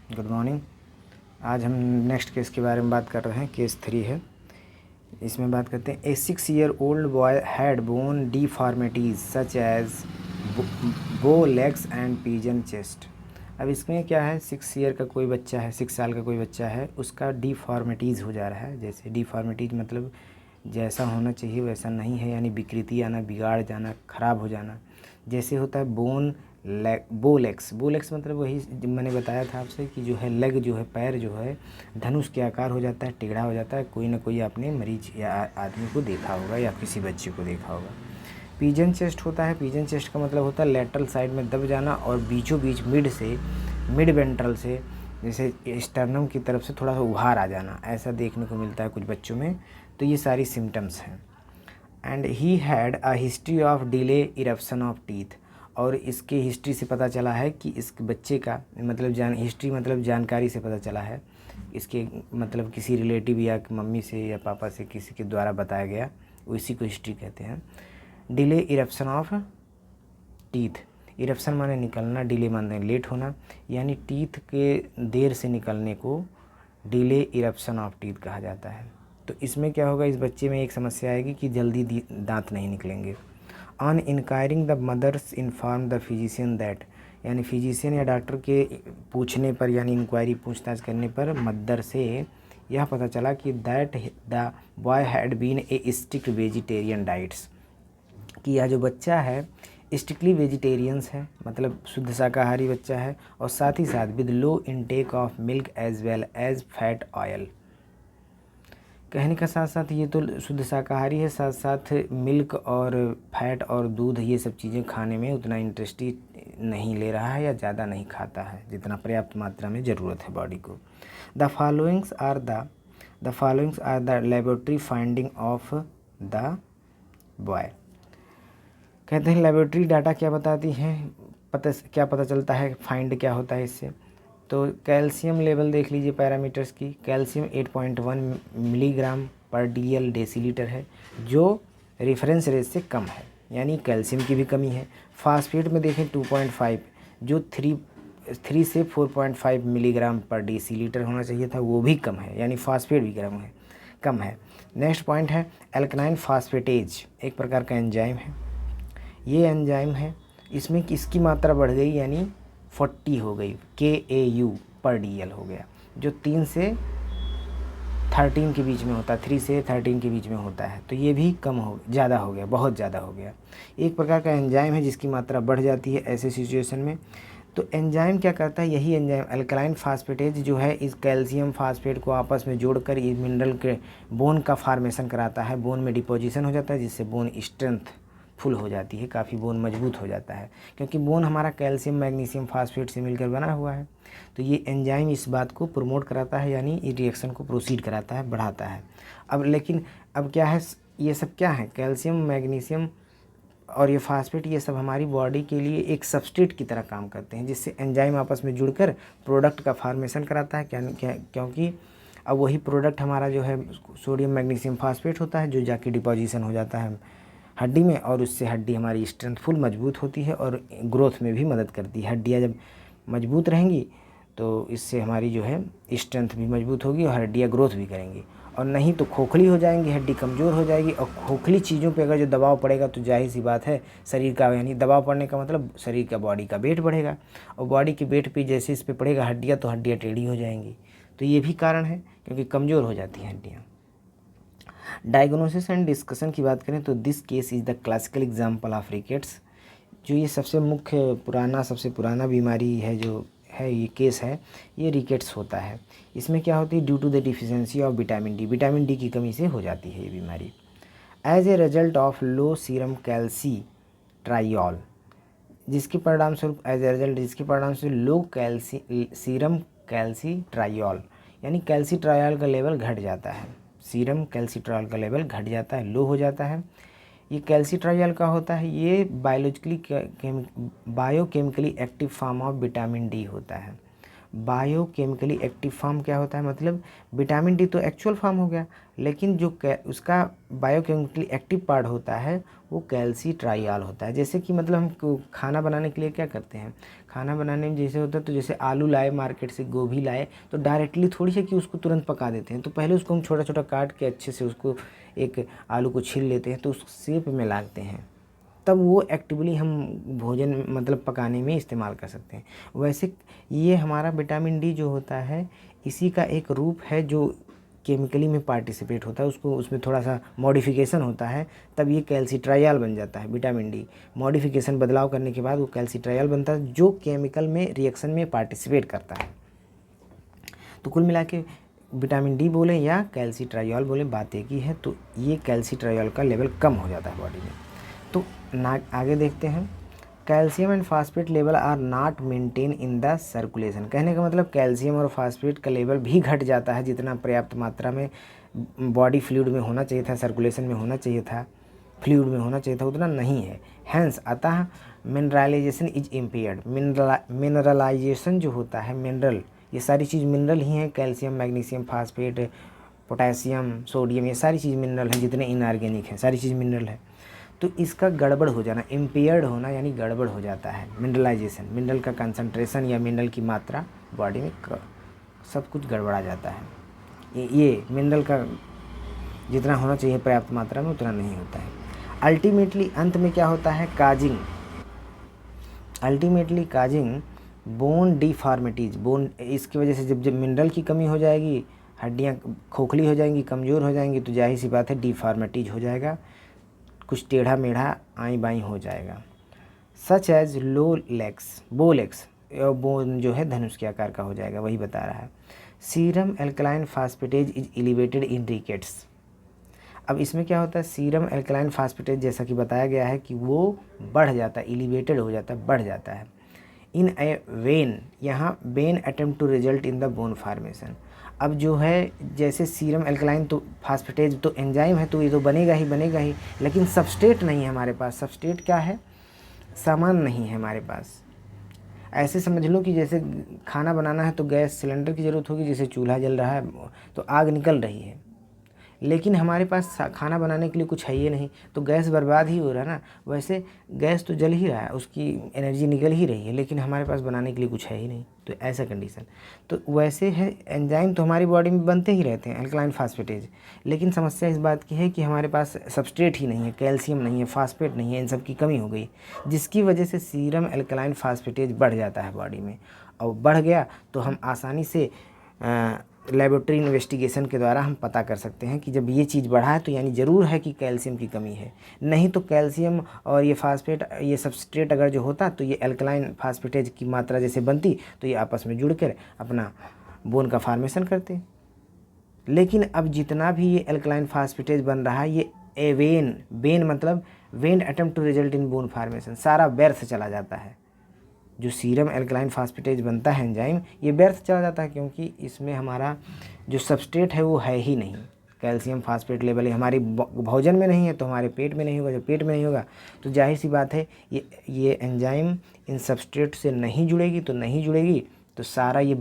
Good morning. आज हम next case के बारे में बात कर रहे हैं। केस 3 है। इसमें बात करते हैं a 6-year-old boy had bone deformities such as bow legs and pigeon chest. अब इसमें क्या है, 6 ईयर का कोई बच्चा है, 6 साल का कोई बच्चा है, उसका डिफॉर्मिटीज़ हो जा रहा है। जैसे डिफॉर्मिटीज़ मतलब जैसा होना चाहिए वैसा नहीं है, यानी विकृति आना, बिगाड़ जाना, ख़राब हो जाना। जैसे होता है बोलेक्स मतलब वही मैंने बताया था आपसे कि जो है लेग जो है, पैर जो है धनुष के आकार हो जाता है, टेढ़ा हो जाता है। कोई ना कोई आपने मरीज या आदमी को देखा होगा या किसी बच्चे को देखा होगा। पिजन चेस्ट होता है। पिजन चेस्ट का मतलब होता है लेटरल साइड में दब जाना और बीचों बीच मिड वेंट्रल से जैसे स्टर्नम की तरफ से थोड़ा सा उभार आ जाना, ऐसा देखने को मिलता है कुछ बच्चों में। तो ये सारी सिम्टम्स हैं। And he had a history of delay eruption of teeth. और इसके हिस्ट्री से पता चला है कि इस बच्चे का मतलब हिस्ट्री मतलब जानकारी से पता चला है, इसके मतलब किसी रिलेटिव या मम्मी से या पापा से किसी के द्वारा बताया गया, उसी को हिस्ट्री कहते हैं। Delay eruption of teeth, eruption माने निकलना, डिले माने लेट होना, यानी टीथ के देर से निकलने को डिले इरप्शन ऑफ टीथ कहा जाता है। तो इसमें क्या होगा, इस बच्चे में एक समस्या आएगी कि जल्दी दांत नहीं निकलेंगे। On inquiring the mothers inform the physician that, यानी फिजिशियन या डॉक्टर के पूछने पर यानी इंक्वायरी पूछताछ करने पर मदर से यह पता चला कि that the boy had been a strict vegetarian diets, कि यह जो बच्चा है स्ट्रिक्टली वेजिटेरियंस है, मतलब शुद्ध शाकाहारी बच्चा है, और साथ ही साथ with low intake of milk as well as fat oil. कहने का साथ साथ ये तो शुद्ध शाकाहारी है, साथ साथ मिल्क और फैट और दूध ये सब चीज़ें खाने में उतना इंटरेस्टी नहीं ले रहा है या ज़्यादा नहीं खाता है जितना पर्याप्त मात्रा में ज़रूरत है बॉडी को। The followings are the laboratory finding of the boy. कहते हैं लेबोरेटरी डाटा क्या बताती हैं, क्या पता चलता है, फाइंड क्या होता है इससे। तो कैल्शियम लेवल देख लीजिए पैरामीटर्स की। कैल्शियम 8.1 मिलीग्राम पर DL डेसीलीटर है, जो रेफरेंस रेट से कम है, यानी कैल्शियम की भी कमी है। फास्फेट में देखें 2.5, जो 3 से 4.5 मिलीग्राम पर डेसीलीटर होना चाहिए था, वो भी कम है, यानी फास्फेट भी कम है। नेक्स्ट पॉइंट है एल्कनाइन फास्फेटेज, एक प्रकार का एंजाइम है। ये एंजाइम है, इसमें इसकी मात्रा बढ़ गई, यानी 40 हो गई, KAU पर DL हो गया, जो 3 से 13 के बीच में होता है, 3 से 13 के बीच में होता है। तो ये भी ज़्यादा हो गया, बहुत ज़्यादा हो गया। एक प्रकार का एंजाइम है जिसकी मात्रा बढ़ जाती है ऐसे सिचुएशन में। तो एंजाइम क्या करता है, यही एंजाइम अल्कलाइन फास्फेटेज जो है इस कैल्शियम फास्फेट को आपस में जोड़कर इस मिनरल के बोन का फार्मेशन कराता है, बोन में डिपोजिशन हो जाता है, जिससे बोन स्ट्रेंथ फुल हो जाती है, काफ़ी बोन मजबूत हो जाता है, क्योंकि बोन हमारा कैल्शियम मैग्नीशियम फास्फेट से मिलकर बना हुआ है। तो ये एंजाइम इस बात को प्रमोट कराता है, यानी इस रिएक्शन को प्रोसीड कराता है, बढ़ाता है। अब क्या है, ये सब क्या है, कैल्शियम मैग्नीशियम और ये फास्फेट, ये सब हमारी बॉडी के लिए एक सबस्ट्रेट की तरह काम करते हैं, जिससे एंजाइम आपस में जुड़कर प्रोडक्ट का फार्मेशन कराता है। क्योंकि अब वही प्रोडक्ट हमारा जो है सोडियम मैग्नीशियम फास्फेट होता है, जो जाके डिपोजिशन हो जाता है हड्डी में, और उससे हड्डी हमारी स्ट्रेंथफुल मजबूत होती है और ग्रोथ में भी मदद करती है। हड्डियाँ जब मजबूत रहेंगी तो इससे हमारी जो है स्ट्रेंथ भी मजबूत होगी और हड्डियाँ ग्रोथ भी करेंगी, और नहीं तो खोखली हो जाएंगी, हड्डी कमज़ोर हो जाएगी। और खोखली चीज़ों पे अगर जो दबाव पड़ेगा तो जाहिर सी बात है शरीर का, यानी दबाव पड़ने का मतलब शरीर का बॉडी का वेट बढ़ेगा, और बॉडी के वेट पे जैसे इस पर पड़ेगा हड्डियाँ, तो हड्डियाँ टेढ़ी हो जाएंगी। तो ये भी कारण है, क्योंकि कमज़ोर हो जाती हैं हड्डियाँ। डायग्नोसिस एंड डिस्कशन की बात करें तो this case is the classical example of rickets. जो ये सबसे पुराना बीमारी है, जो है ये केस है, ये रिकेट्स होता है। इसमें क्या होती है, due to the deficiency of vitamin D की कमी से हो जाती है ये बीमारी। As a result of low serum calcitriol, जिसके परिणाम स्वरूप लो सीरम कैल्सी ट्राइल, यानी कैल्सी ट्राइल का लेवल घट जाता है, सीरम कैल्सी ट्राइल का लेवल घट जाता है, लो हो जाता है। ये कैल्सी ट्राइल का होता है, ये biochemically active form of vitamin D होता है। बायोकेमिकली एक्टिव फॉर्म क्या होता है, मतलब विटामिन डी तो एक्चुअल फॉर्म हो गया, लेकिन जो उसका बायोकेमिकली एक्टिव पार्ट होता है वो कैल्सीट्राइऑल होता है। जैसे कि मतलब हम खाना बनाने के लिए क्या करते हैं, खाना बनाने में जैसे होता है तो जैसे आलू लाए मार्केट से, गोभी लाए, तो डायरेक्टली थोड़ी सी कि उसको तुरंत पका देते हैं, तो पहले उसको हम छोटा छोटा काट के अच्छे से उसको एक आलू को छील लेते हैं, तो उस शेप में लाते हैं, तब वो एक्टिवली हम भोजन मतलब पकाने में इस्तेमाल कर सकते हैं। वैसे ये हमारा विटामिन डी जो होता है इसी का एक रूप है जो केमिकली में पार्टिसिपेट होता है, उसको उसमें थोड़ा सा मॉडिफिकेशन होता है, तब ये कैल्सीट्राइऑल बन जाता है। विटामिन डी मॉडिफिकेशन बदलाव करने के बाद वो कैल्सीट्राइऑल बनता है जो केमिकल में रिएक्शन में पार्टिसिपेट करता है। तो कुल मिला के विटामिन डी बोले या कैल्सीट्राइऑल बोले, बात एक ही है। तो ये कैल्सीट्राइऑल का लेवल कम हो जाता है बॉडी में। तो ना आगे देखते हैं, calcium and phosphate level are not maintain in the circulation. कहने का मतलब कैल्शियम और फास्फेट का लेवल भी घट जाता है, जितना पर्याप्त मात्रा में बॉडी फ्लूइड में होना चाहिए था, सर्कुलेशन में होना चाहिए था, फ्लूइड में होना चाहिए था, उतना नहीं है। हैंस अतः मिनरलाइजेशन इज इम्पेयर्ड। मिनरलाइजेशन जो होता है, मिनरल, ये सारी चीज़ मिनरल ही हैं, calcium, magnesium, phosphate, potassium, sodium, ये सारी चीज़ मिनरल हैं, जितने इनऑर्गेनिक हैं सारी चीज़ मिनरल है। तो इसका गड़बड़ हो जाना, इम्पेयर्ड होना यानी गड़बड़ हो जाता है। मिनरलाइजेशन, मिनरल का कंसंट्रेशन या मिनरल की मात्रा बॉडी में सब कुछ गड़बड़ा जाता है। ये मिनरल का जितना होना चाहिए पर्याप्त मात्रा में उतना नहीं होता है। अल्टीमेटली अंत में क्या होता है, causing, ultimately causing bone deformities. Bone, इसकी वजह से जब मिनरल की कमी हो जाएगी, हड्डियाँ खोखली हो जाएंगी, कमज़ोर हो जाएंगी, तो जाहिर सी बात है डिफॉर्मिटीज हो जाएगा, कुछ टेढ़ा मेढ़ा आई बाई हो जाएगा। Such as low legs, bow legs, bone जो है धनुष के आकार का हो जाएगा, वही बता रहा है। Serum alkaline phosphatase is elevated in rickets. अब इसमें क्या होता है, सीरम एल्कलाइन फास्फेटेज जैसा कि बताया गया है कि वो बढ़ जाता है, एलिवेटेड हो जाता है, बढ़ जाता है। इन ए वेन, यहाँ vain attempt to result in the bone formation. अब जो है जैसे सीरम एल्कलाइन तो फास्फेटेज तो एंजाइम है, तो ये तो बनेगा ही बनेगा ही, लेकिन सबस्ट्रेट नहीं है हमारे पास। सबस्ट्रेट क्या है, सामान नहीं है हमारे पास। ऐसे समझ लो कि जैसे खाना बनाना है तो गैस सिलेंडर की ज़रूरत होगी, जैसे चूल्हा जल रहा है तो आग निकल रही है, लेकिन हमारे पास खाना बनाने के लिए कुछ है ही नहीं, तो गैस बर्बाद ही हो रहा है ना। वैसे गैस तो जल ही रहा है, उसकी एनर्जी निकल ही रही है, लेकिन हमारे पास बनाने के लिए कुछ है ही नहीं, तो ऐसा कंडीशन। तो वैसे है, एंजाइम तो हमारी बॉडी में बनते ही रहते हैं, एल्कलाइन फास्फेटेज, लेकिन समस्या इस बात की है कि हमारे पास सबस्ट्रेट ही नहीं है, कैल्शियम नहीं है, फास्फेट नहीं है, इन सब की कमी हो गई, जिसकी वजह से सीरम एल्कलाइन फास्फेटेज बढ़ जाता है बॉडी में। और बढ़ गया तो हम आसानी से लेबोरेटरी इन्वेस्टिगेशन के द्वारा हम पता कर सकते हैं कि जब ये चीज़ बढ़ा है तो यानी ज़रूर है कि कैल्शियम की कमी है। नहीं तो कैल्शियम और ये फास्फेट, ये सबस्ट्रेट अगर जो होता तो ये एल्कलाइन फास्फेटेज की मात्रा जैसे बनती तो ये आपस में जुड़ कर अपना बोन का फार्मेशन करते। लेकिन अब जितना भी ये एल्कलाइन फास्फेटेज बन रहा है, ये वेन, वेन मतलब vain attempt to result in bone formation, सारा व्यर्थ चला जाता है। जो सीरम एल्कलाइन फास्फेटेज बनता है एंजाइम, ये व्यर्थ चला जाता है, क्योंकि इसमें हमारा जो सबस्ट्रेट है वो है ही नहीं। कैल्शियम फास्फेट लेवल हमारी भोजन में नहीं है तो हमारे पेट में नहीं होगा, जब पेट में नहीं होगा तो जाहिर सी बात है ये एंजाइम इन सबस्ट्रेट से नहीं जुड़ेगी, तो नहीं जुड़ेगी तो सारा ये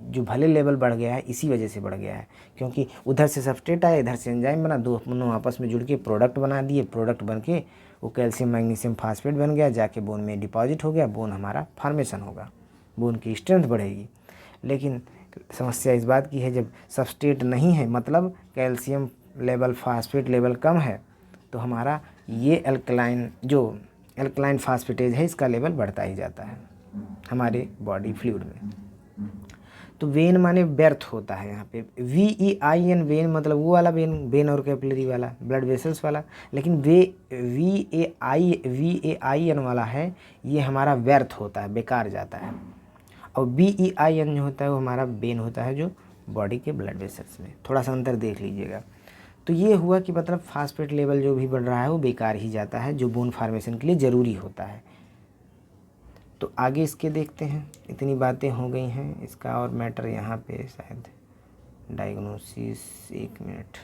जो भले लेवल बढ़ गया है इसी वजह से बढ़ गया है, क्योंकि उधर से सबस्ट्रेट आया, इधर से एंजाइम बना, दोनों आपस में जुड़ के प्रोडक्ट बना दिए, प्रोडक्ट बन के वो कैल्शियम मैग्नीशियम फास्फेट बन गया, जाके बोन में डिपॉजिट हो गया, बोन हमारा फार्मेशन होगा, बोन की स्ट्रेंथ बढ़ेगी। लेकिन समस्या इस बात की है, जब सबस्ट्रेट नहीं है, मतलब कैल्शियम लेवल, फास्फेट लेवल कम है, तो हमारा ये एल्कलाइन फास्फेटेज है, इसका लेवल बढ़ता ही जाता है हमारे बॉडी फ्लूइड में। तो वेन माने व्यर्थ होता है, यहाँ पे VEIN वेन मतलब वो वाला वेन, वेन और कैपिलरी वाला, ब्लड वेसल्स वाला, लेकिन VAIN वाला है, ये हमारा व्यर्थ होता है, बेकार जाता है। और BEIN जो होता है वो हमारा वेन होता है, जो बॉडी के ब्लड वेसल्स में, थोड़ा सा अंतर देख लीजिएगा। तो ये हुआ कि मतलब फास्फेट लेवल जो भी बढ़ रहा है वो बेकार ही जाता है, जो बोन फार्मेशन के लिए ज़रूरी होता है। तो आगे इसके देखते हैं, इतनी बातें हो गई हैं, इसका और मैटर यहाँ पे शायद डायग्नोसिस, 1 मिनट,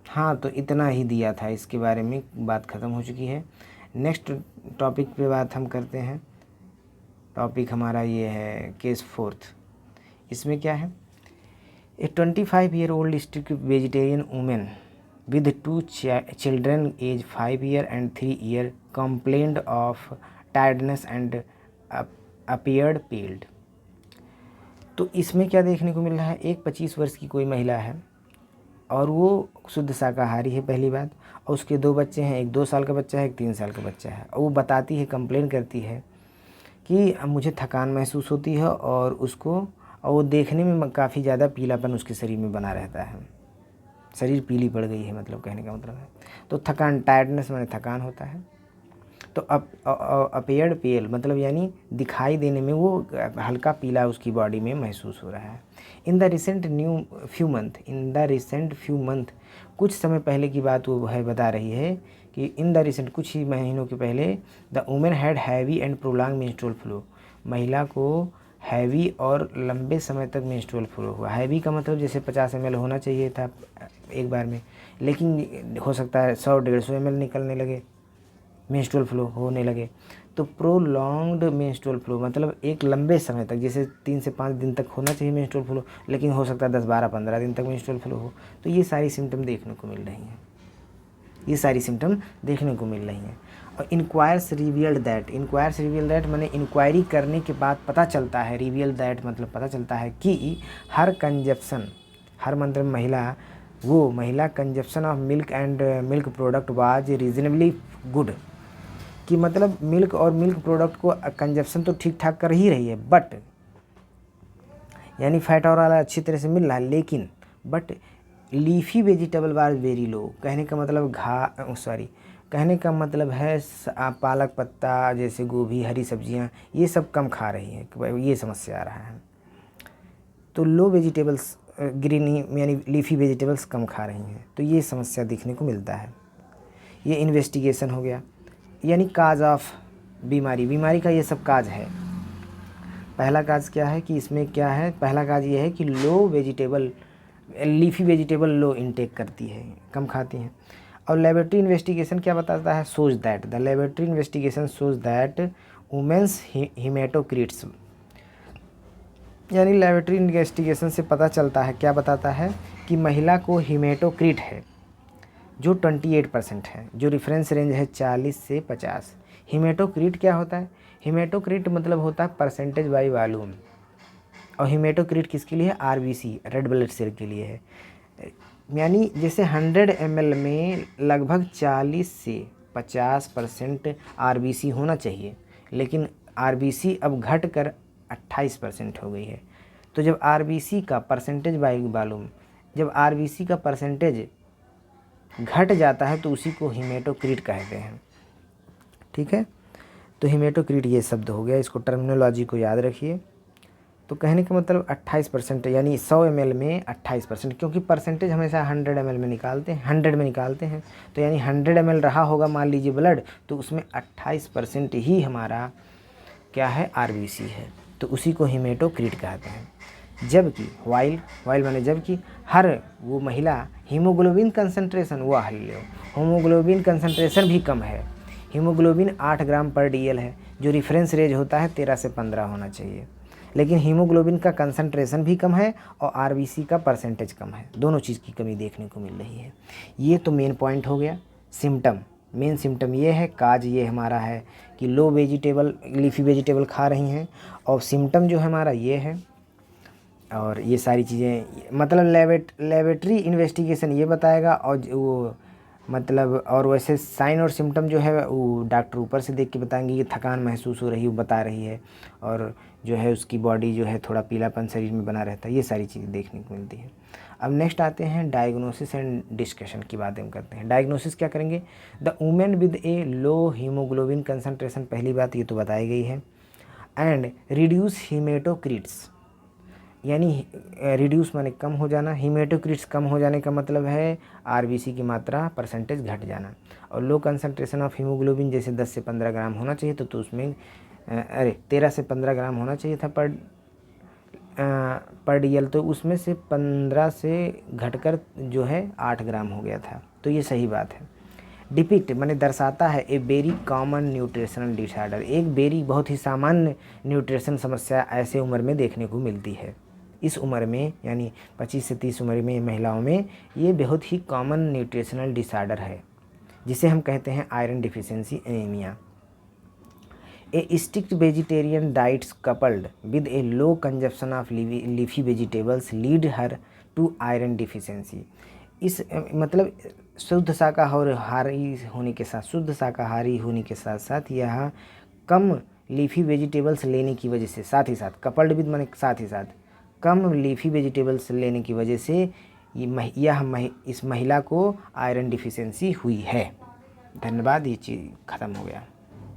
हाँ तो इतना ही दिया था, इसके बारे में बात ख़त्म हो चुकी है। नेक्स्ट टॉपिक पे बात हम करते हैं टॉपिक हमारा ये है केस 4th। इसमें क्या है, ए 25-year-old strict vegetarian woman with 2 children age 5 year and 3 year complained of tiredness and appeared pale। तो इसमें क्या देखने को मिल रहा है, एक 25 वर्ष की कोई महिला है और वो शुद्ध शाकाहारी है पहली बात, और उसके 2 बच्चे हैं, एक 2 साल का बच्चा है, एक 3 साल का बच्चा है। और वो बताती है, कंप्लेन करती है कि मुझे थकान महसूस होती है और वो देखने में काफ़ी ज़्यादा पीलापन उसके शरीर में बना रहता है, शरीर पीली पड़ गई है, मतलब कहने का मतलब है। तो थकान, टायर्डनेस माने थकान होता है। तो अपीयर्ड पेल मतलब यानी दिखाई देने में वो हल्का पीला उसकी बॉडी में महसूस हो रहा है। In the recent few month, कुछ समय पहले की बात वो है बता रही है कि इन द रिसेंट, कुछ ही महीनों के पहले, the women had heavy and prolong menstrual flow, महिला को हैवी और लंबे समय तक मेंस्ट्रुअल फ्लो हुआ। हैवी का मतलब जैसे 50 ml होना चाहिए था एक बार में, लेकिन हो सकता है 100-150 ml निकलने लगे, मेंस्ट्रुअल फ्लो होने लगे। तो प्रोलॉन्ग्ड मेंस्ट्रुअल फ्लो मतलब एक लंबे समय तक, जैसे 3 से 5 दिन तक होना चाहिए मेंस्ट्रुअल फ्लो, लेकिन हो सकता है 10, 12, 15 दिन तक मेंस्ट्रुअल फ्लो हो। तो ये सारी सिम्टम देखने को मिल रही हैं, और इंक्वायर्स रिवील्ड दैट माने इंक्वायरी करने के बाद पता चलता है, रिवील्ड दैट मतलब पता चलता है कि हर मतलब महिला consumption of milk and milk product was reasonably good, कि मतलब मिल्क और मिल्क प्रोडक्ट को कंजप्शन तो ठीक ठाक कर ही रही है, बट यानी फैट और वाला अच्छी तरह से मिल रहा है, लेकिन but leafy vegetable was very low. कहने का मतलब है पालक पत्ता जैसे गोभी, हरी सब्जियां, ये सब कम खा रही हैं, ये समस्या आ रहा है। तो लो वेजिटेबल्स, ग्रीन यानी लीफी वेजिटेबल्स कम खा रही हैं, तो ये समस्या देखने को मिलता है। ये इन्वेस्टिगेशन हो गया, यानी काज ऑफ बीमारी का ये सब काज है। पहला काज क्या है कि इसमें क्या है, पहला काज ये है कि लीफी वेजिटेबल लो इनटेक करती है, कम खाती हैं। और लेबोरेटरी इन्वेस्टिगेशन क्या बताता है, the laboratory investigation shows that women's haematocrits, यानी लेबोरेटरी इन्वेस्टिगेशन से पता चलता है, क्या बताता है कि महिला को हीमेटोक्रिट है जो 28% है, जो रेफरेंस रेंज है 40 से 50। हीमेटोक्रिट क्या होता है, हीमेटोक्रिट मतलब होता है परसेंटेज बाई वॉल्यूम, और हीमेटोक्रिट किसके लिए है, आरबीसी, रेड ब्लड सेल के लिए है। यानी जैसे 100 ml में लगभग 40 से 50% आरबीसी होना चाहिए, लेकिन आरबीसी अब घट कर 28% हो गई है। तो जब आरबीसी का परसेंटेज बाई वॉल्यूम, जब आरबीसी का परसेंटेज घट जाता है तो उसी को हीमेटोक्रिट कहते हैं। ठीक है, तो हीमेटोक्रिट ये शब्द हो गया, इसको टर्मिनोलॉजी को याद रखिए। तो कहने का मतलब 28%, यानी 100 ml में 28%, क्योंकि परसेंटेज हमेशा 100 ml में निकालते हैं, तो यानी 100 ml रहा होगा मान लीजिए ब्लड, तो उसमें 28% ही हमारा क्या है, आरबीसी है, तो उसी को हीमेटोक्रिट कहते हैं। जबकि वाइल माने जबकि हर वो महिला हीमोग्लोबिन कंसंट्रेशन, हीमोग्लोबिन कंसंट्रेशन भी कम है, हीमोग्लोबिन 8 ग्राम पर DL है, जो रेफरेंस रेंज होता है 13 से 15 होना चाहिए, लेकिन हीमोग्लोबिन का कंसंट्रेशन भी कम है और आरबीसी का परसेंटेज कम है, दोनों चीज़ की कमी देखने को मिल रही है। ये तो मेन पॉइंट हो गया। मेन सिम्टम ये है, काज ये हमारा है कि लीफी वेजिटेबल खा रही हैं, और सिम्टम जो है हमारा ये है। और ये सारी चीज़ें मतलब लेबोरेटरी इन्वेस्टिगेशन ये बताएगा, और वो मतलब और वैसे साइन और सिम्टम जो है वो डॉक्टर ऊपर से देख के बताएंगे कि थकान महसूस हो रही है, वो बता रही है, और जो है उसकी बॉडी जो है थोड़ा पीलापन शरीर में बना रहता है, ये सारी चीज़ें देखने को मिलती है। अब नेक्स्ट आते हैं डायग्नोसिस एंड डिस्कशन की बात हम करते हैं। डायग्नोसिस क्या करेंगे, the women with a low haemoglobin concentration, पहली बात ये तो बताई गई है, एंड रिड्यूस हीमेटोक्रिट्स, यानी रिड्यूस माने कम हो जाना, हीमेटोक्रिट्स कम हो जाने का मतलब है आरबीसी की मात्रा परसेंटेज घट जाना, और लो कंसंट्रेशन ऑफ हीमोग्लोबिन जैसे 10 से 15 ग्राम होना चाहिए तो उसमें 13 से 15 ग्राम होना चाहिए था पर DL, तो उसमें से 15 से घटकर जो है 8 ग्राम हो गया था, तो ये सही बात है। डिपिक्ट माने दर्शाता है a very common nutritional disorder, एक वेरी बहुत ही सामान्य न्यूट्रिशन समस्या ऐसे उम्र में देखने को मिलती है। इस उम्र में यानी 25 से 30 उम्र में महिलाओं में ये बहुत ही कॉमन न्यूट्रिशनल डिसऑर्डर है, जिसे हम कहते हैं iron deficiency anaemia. A strict vegetarian diets coupled with a low consumption of leafy vegetables lead her to iron deficiency. इस मतलब शुद्ध शाकाहारी होने के साथ साथ साथ यह कम लीफी वेजिटेबल्स लेने की वजह से, साथ ही साथ कपल्ड विद माने साथ ही साथ कम लीफी वेजिटेबल्स लेने की वजह से इस महिला को आयरन डिफिशियंसी हुई है। धन्यवाद, ये चीज़ ख़त्म हो गया।